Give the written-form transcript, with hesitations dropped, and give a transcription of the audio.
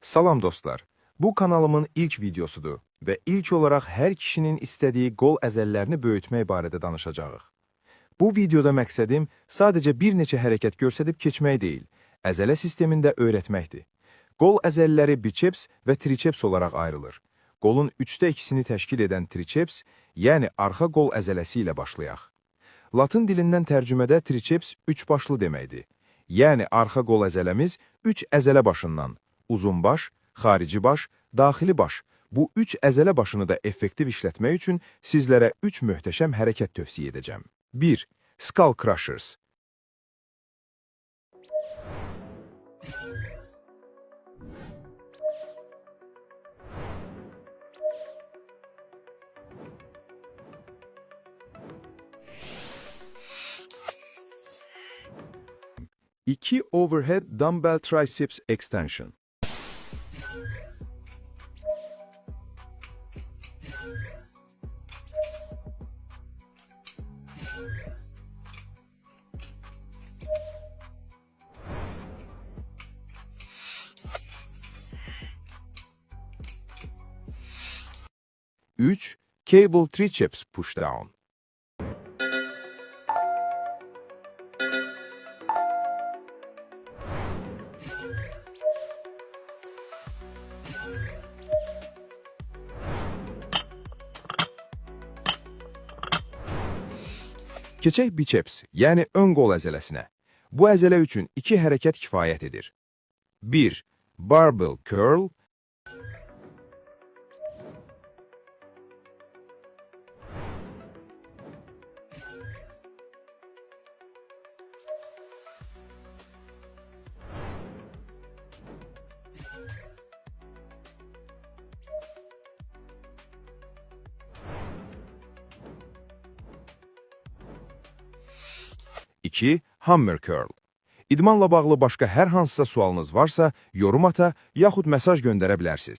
Salam dostlar, bu kanalımın ilk videosudur və ilk olaraq hər kişinin istədiyi qol əzəllərini böyütmək barədə danışacağıq. Bu videoda məqsədim sadəcə bir neçə hərəkət göstərib keçmək deyil, əzələ sistemində öyrətməkdir. Qol əzəlləri biceps və triceps olaraq ayrılır. Qolun 2/3-ni təşkil edən triceps, yəni arxa qol əzələsi ilə başlayaq. Latın dilindən tərcümədə triceps üçbaşlı deməkdir. Yəni arxa qol əzələmiz 3 əzələ başından, uzun baş, xarici baş, daxili baş. Bu 3 əzələ başını da effektiv işlətmək üçün sizlərə 3 möhtəşəm hərəkət tövsiyə edəcəm. 1. Skull Crushers. İki Overhead Dumbbell Triceps Extension. Üç Cable Triceps Pushdown. Keçək biceps, yəni ön qol əzələsinə. Bu əzələ üçün 2 hərəkət kifayət edir. 1. Barbell Curl. 2. Hammer Curl. İdmanla bağlı başqa hər hansısa sualınız varsa, yorum ata, yaxud mesaj göndərə bilərsiniz.